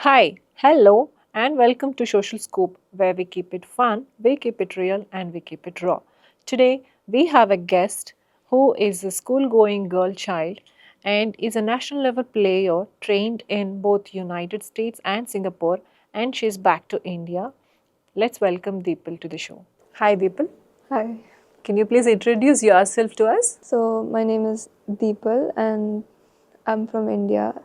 Hi, hello, and welcome to Social Scoop, where we keep it fun, we keep it real, and we keep it raw. Today, we have a guest who is a school going girl child and is a national level player trained in both United States and Singapore, and she's back to India. Let's welcome Deepal to the show. Hi, Deepal. Hi. Can you please introduce yourself to us? So my name is Deepal and I'm from India.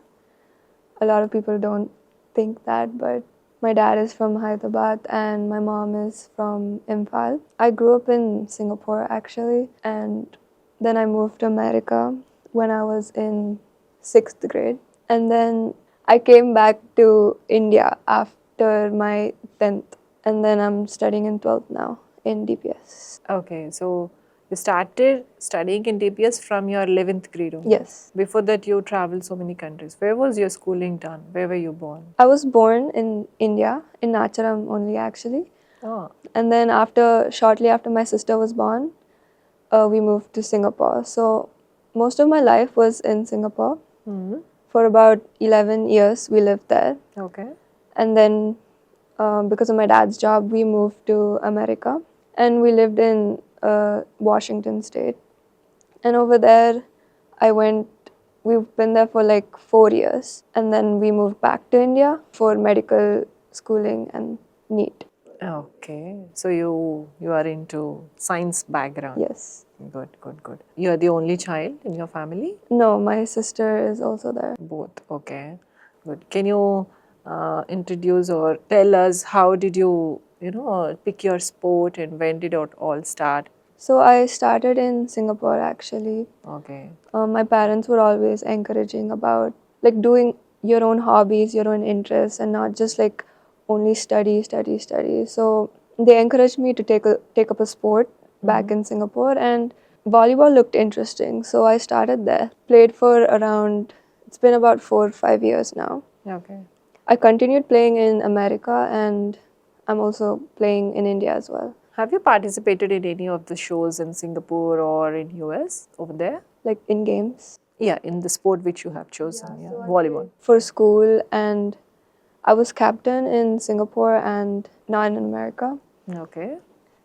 A lot of people don't think that, but my dad is from Hyderabad and my mom is from Imphal. I grew up in Singapore actually, and then I moved to America when I was in 6th grade. And then I came back to India after my 10th, and then I'm studying in 12th now in DPS. Okay, so you started studying in DPS from your 11th grade only. Yes. Before that, you traveled so many countries. Where was your schooling done? Where were you born? I was born in India, in Nacharam only actually. Oh, And then shortly after my sister was born, we moved to Singapore. So most of my life was in Singapore. For about 11 years, we lived there. okay. And then because of my dad's job, we moved to America. And we lived in Washington State. And over there, we've been there for like 4 years. And then we moved back to India for medical schooling and NEET. Okay, so you are into science background. Yes. Good, good, good. You are the only child in your family? No, my sister is also there. Both. Okay, good. Can you introduce or tell us how did you pick your sport and when did it all start? So I started in Singapore actually. Okay. My parents were always encouraging about like doing your own hobbies, your own interests, and not just like only study, study, study. So they encouraged me to take up a sport back in Singapore, and volleyball looked interesting. So I started there. Played for around it's been about 4 or 5 years now. Okay. I continued playing in America, and I'm also playing in India as well. Have you participated in any of the shows in Singapore or in US over there? Like in games Yeah, in the sport which you have chosen, yeah, volleyball. for school, and I was captain in Singapore and not in America. Okay.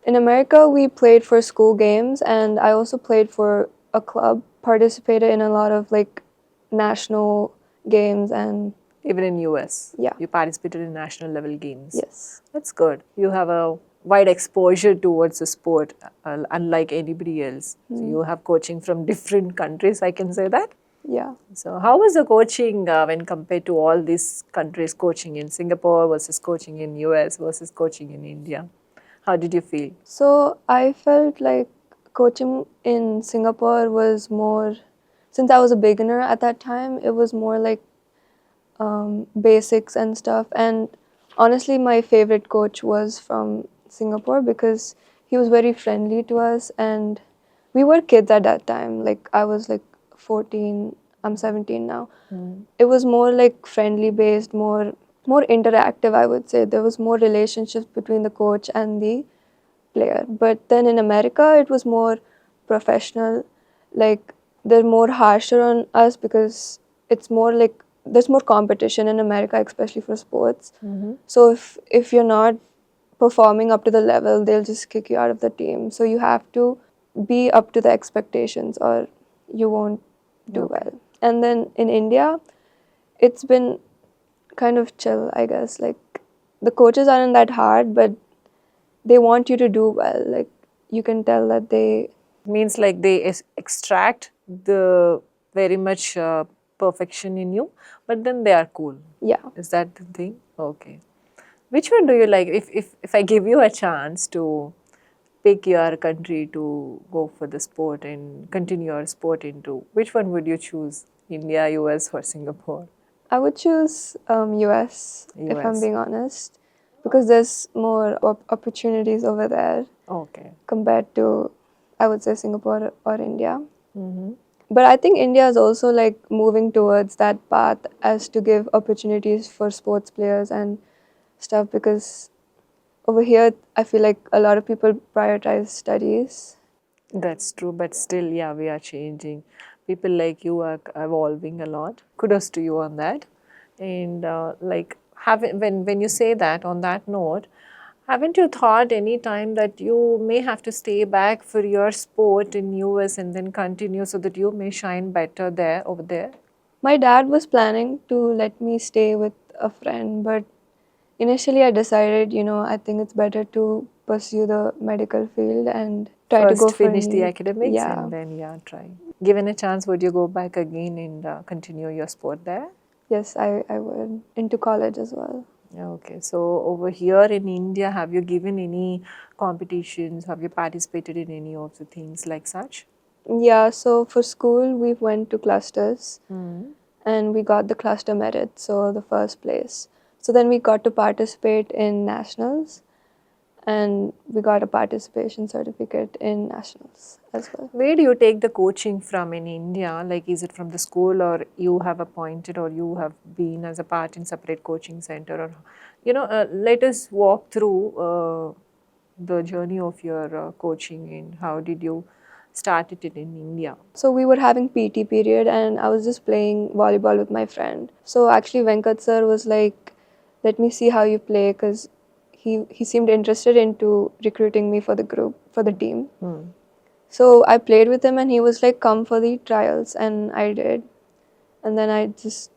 In America, we played for school games, and I also played for a club, participated in a lot of like national games, and Even in US, yeah, you participated in national level games. yes. That's good. You have a wide exposure towards the sport, unlike anybody else. So you have coaching from different countries, I can say that. Yeah. So how was the coaching when compared to all these countries, coaching in Singapore versus coaching in US versus coaching in India? How did you feel? So I felt like coaching in Singapore was more, since I was a beginner at that time, it was more like basics and stuff. And honestly, my favorite coach was from Singapore because he was very friendly to us, and we were kids at that time. Like I was like 14, I'm 17 now. It was more like friendly based, more interactive, I would say. There was more relationships between the coach and the player. But then in America, it was more professional. Like they're more harsher on us because it's more like there's more competition in America, especially for sports. So if you're not performing up to the level, they'll just kick you out of the team. So you have to be up to the expectations, or you won't do well. And then in India, it's been kind of chill, I guess. Like the coaches aren't that hard, but they want you to do well. Like you can tell that they Means like they extract the very much perfection in you, but then they are cool. yeah. Is that the thing? Okay. Which one do you like? If I give you a chance to pick your country to go for the sport and continue your sport into, which one would you choose? India, US, or Singapore? I would choose US if I'm US. being honest, because there's more opportunities over there Okay. compared to, I would say, Singapore or India. But I think India is also like moving towards that path as to give opportunities for sports players and stuff, because over here I feel like a lot of people prioritize studies. That's true, but still, yeah, we are changing. People like you are evolving a lot. Kudos to you on that. And like, when you say that, on that note, haven't you thought any time that you may have to stay back for your sport in US and then continue so that you may shine better there over there? My dad was planning to let me stay with a friend, but initially I decided, I think it's better to pursue the medical field and try to go First for finish the NEET. academics Yeah. and then try. Given a chance, would you go back again and continue your sport there? Yes, I would. Into college as well. Okay, so over here in India, have you given any competitions? Have you participated in any of the things like such? Yeah, so for school we went to clusters Mm. and we got the cluster merit, so the first place. So then we got to participate in nationals and we got a participation certificate in nationals as well. Where do you take the coaching from in India? Like, is it from the school, or you have appointed, or you have been as a part in separate coaching center, or let us walk through the journey of your coaching and how did you start it in India? So we were having PT period and I was just playing volleyball with my friend. So actually Venkat sir was like, let me see how you play, because he seemed interested into recruiting me for the group, for the team. So I played with him and he was like, come for the trials, and I did. And then I just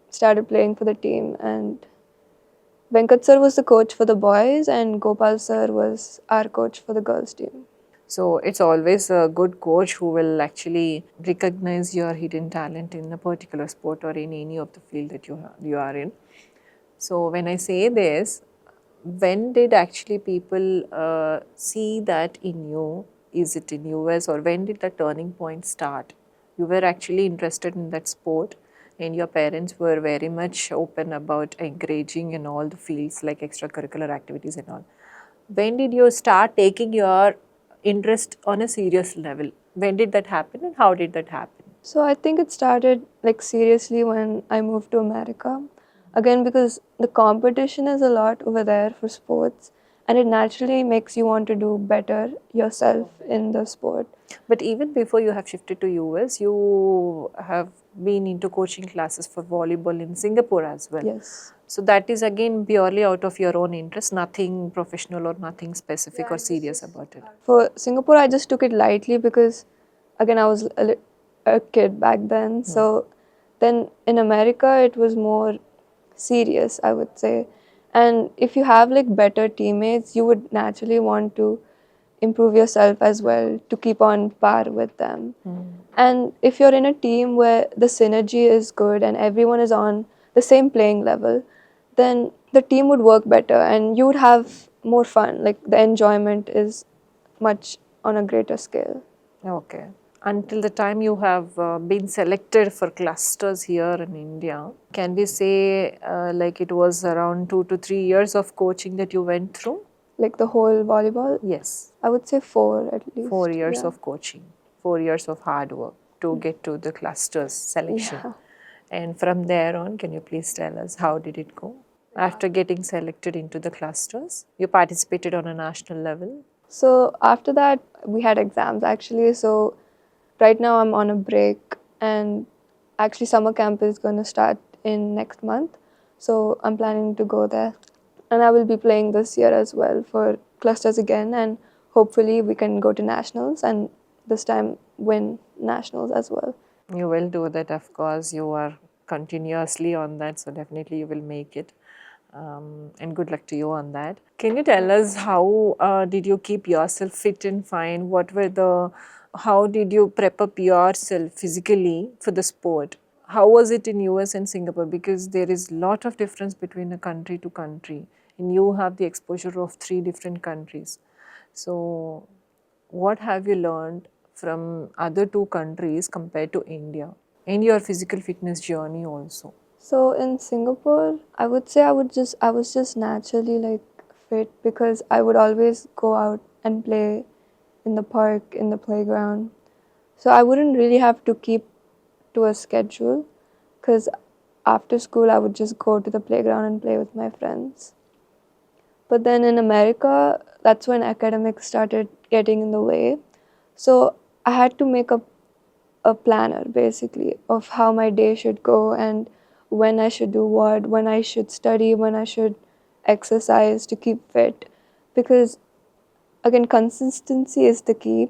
started playing for the team, and Venkat sir was the coach for the boys and Gopal sir was our coach for the girls team. So it's always a good coach who will actually recognize your hidden talent in a particular sport or in any of the field that you are in. So when I say this, when did actually people see that in you? Is it in US, or when did the turning point start? You were actually interested in that sport and your parents were very much open about encouraging in all the fields like extracurricular activities and all. When did you start taking your interest on a serious level? When did that happen and how did that happen? So I think it started like seriously when I moved to America. Again, because the competition is a lot over there for sports, and it naturally makes you want to do better yourself in the sport. But even before you have shifted to US, you have been into coaching classes for volleyball in Singapore as well. Yes. So that is again purely out of your own interest, nothing professional or nothing specific or serious about it. For Singapore, I just took it lightly because, again, I was a kid back then. So then in America, it was more serious, I would say. And if you have like better teammates, you would naturally want to improve yourself as well to keep on par with them. And if you're in a team where the synergy is good and everyone is on the same playing level, then the team would work better and you would have more fun. Like the enjoyment is much on a greater scale. Okay. Until the time you have been selected for clusters here in India, can we say like it was around 2 to 3 years of coaching that you went through? Like the whole volleyball, Yes, I would say 4 at least. 4 years Yeah. of coaching, 4 years of hard work to get to the clusters selection. Yeah. And from there on, can you please tell us how did it go? After getting selected into the clusters, you participated on a national level. So after that, we had exams actually. So right now I'm on a break, and actually summer camp is going to start in next month. So I'm planning to go there. And I will be playing this year as well for clusters again, and hopefully we can go to nationals and this time win nationals as well. You will do that, of course. You are continuously on that, so definitely you will make it. And good luck to you on that. Can you tell us how did you keep yourself fit and fine? How did you prep up yourself physically for the sport? How was it in US and Singapore? Because there is lot of difference between a country to country, and you have the exposure of 3 different countries. So, what have you learned from other 2 countries compared to India and your physical fitness journey also? So in Singapore, I would say I was just naturally like fit because I would always go out and play in the park, in the playground. So I wouldn't really have to keep to a schedule because after school I would just go to the playground and play with my friends. But then in America, that's when academics started getting in the way. So I had to make a planner basically of how my day should go and when I should do what, when I should study, when I should exercise to keep fit. Because again, consistency is the key.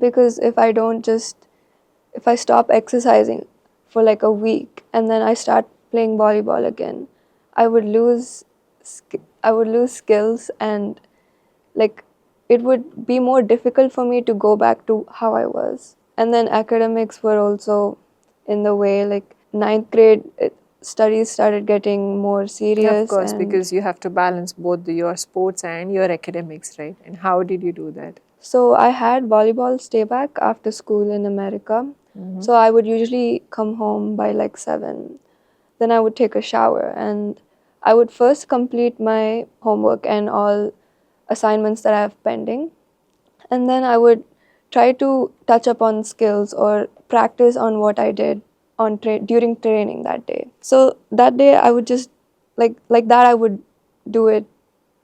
Because if I stop exercising for like a week and then I start playing volleyball again, I would lose I would lose skills, and like it would be more difficult for me to go back to how I was. And then academics were also in the way. Like ninth grade, studies started getting more Of serious, course, and because you have to balance both your sports and your academics, right? And how did you do that? so I had volleyball stay back after school in America. So I would usually come home by like 7. Then I would take a shower and I would first complete my homework and all assignments that I have pending. And then I would try to touch upon skills or practice on what I did on during training that day. So that day I would just like that I would do it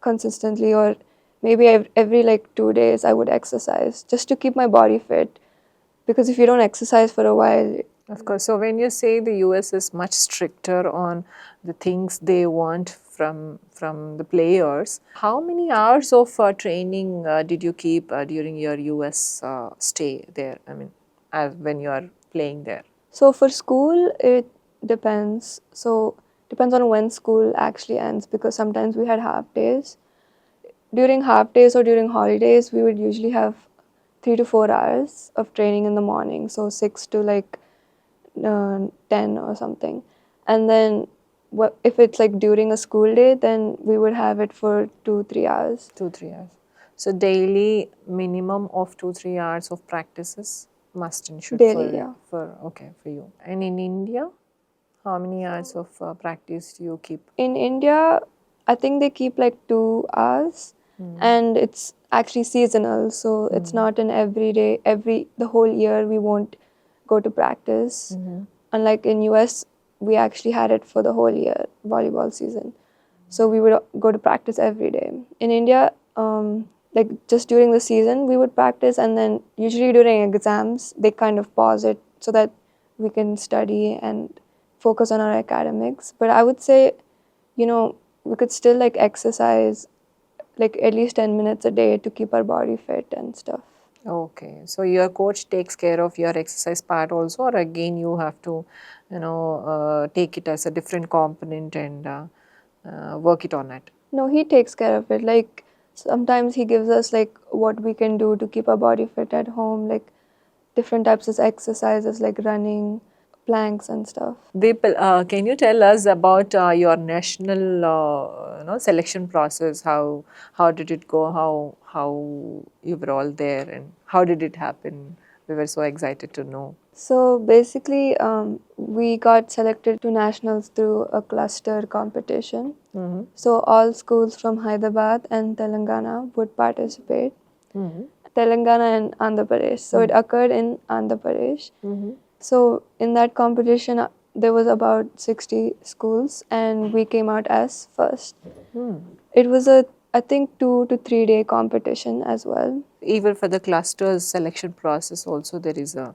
consistently, or maybe every like 2 days I would exercise just to keep my body fit, because if you don't exercise for a while. Of course. So when you say the US is much stricter on the things they want from the players, how many hours of training did you keep during your US stay there? I mean, when you are playing there. So for school, it depends. So depends on when school actually ends, because sometimes we had half days. During half days or during holidays, we would usually have 3 to 4 hours of training in the morning. So 6 to like 10 or something. And then if it's like during a school day, then we would have it for 2-3 hours. 2-3 hours. So daily minimum of 2-3 hours of practices must and should Daily, yeah. for you. And in India, how many hours of practice do you keep? In India, I think they keep like 2 hours, and it's actually seasonal, so it's not an every day, the whole year we won't go to practice. Unlike in US, we actually had it for the whole year, volleyball season. So we would go to practice every day. In India, like just during the season, we would practice, and then usually during exams, they kind of pause it so that we can study and focus on our academics. But I would say, we could still like exercise like at least 10 minutes a day to keep our body fit and stuff. Okay, so your coach takes care of your exercise part also, or again you have to, take it as a different component and work it on it. No, he takes care of it. Like sometimes he gives us like what we can do to keep our body fit at home, like different types of exercises like running, planks and stuff. Deepal, can you tell us about your national, selection process? How did it go? How you were all there, and how did it happen? We were so excited to know. So basically, we got selected to nationals through a cluster competition. So all schools from Hyderabad and Telangana would participate. Telangana and Andhra Pradesh. So it occurred in Andhra Pradesh. So in that competition, there was about 60 schools, and we came out as first. It was I think 2 to 3 day competition as well. Even for the clusters selection process, also there is a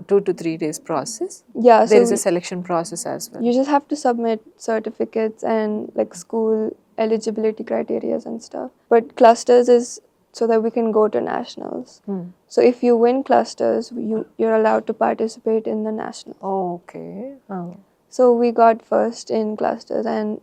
2 to 3 days process. Yeah, There so is a selection process as well. you just have to submit certificates and like school eligibility criteria and stuff. But clusters is so that we can go to nationals. So if you win clusters, you're allowed to participate in the nationals. Okay. Oh. So we got first in clusters, and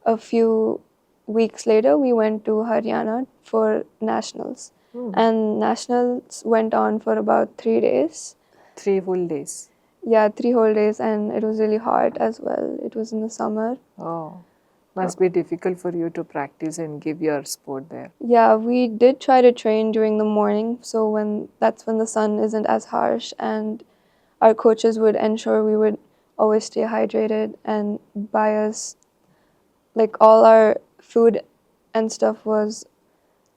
a few weeks later we went to Haryana for nationals. And nationals went on for about 3 days. 3 full days. Yeah, 3 whole days, and it was really hot as well. It was in the summer. Oh, must be difficult for you to practice and give your sport there. Yeah, we did try to train during the morning, so that's when the sun isn't as harsh, and our coaches would ensure we would always stay hydrated and buy us like all our food and stuff was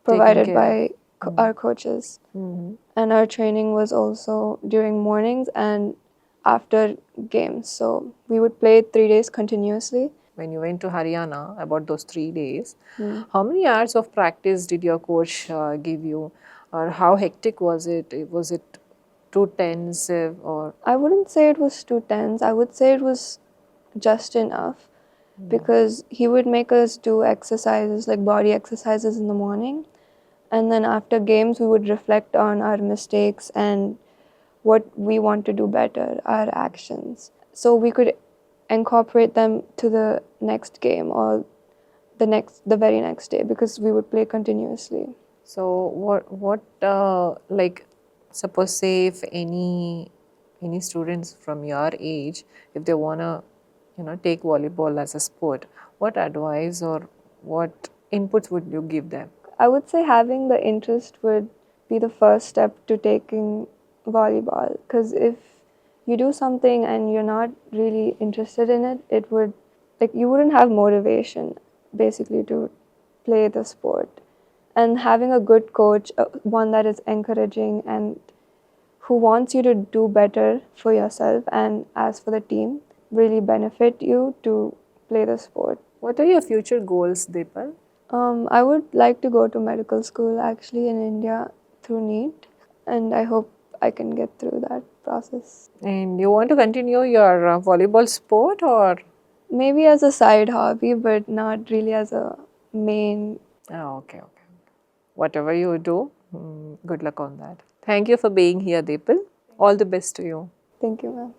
provided by our coaches. And our training was also during mornings and after games. So we would play 3 days continuously. When you went to Haryana, about those 3 days, how many hours of practice did your coach give you, or how hectic was it? Was it too tense, or? I wouldn't say it was too tense. I would say it was just enough, because he would make us do exercises like body exercises in the morning, and then after games we would reflect on our mistakes and what we want to do better, our actions, so we could incorporate them to the next game or the very next day, because we would play continuously. So what like, suppose say if any students from your age, if they wanna take volleyball as a sport, what advice or what inputs would you give them? I would say having the interest would be the first step to taking volleyball, because if you do something and you're not really interested in it, it would, like, you wouldn't have motivation basically to play the sport. And having a good coach, one that is encouraging and who wants you to do better for yourself and as for the team, really benefit you to play the sport. What are your future goals, Deepal? I would like to go to medical school actually in India through NEET, and I hope I can get through that process. And you want to continue your volleyball sport, or Maybe as a side hobby, but not really as a main. okay, okay. Whatever you do, good luck on that. Thank you for being here, Deepal. All the best to you. Thank you, ma'am.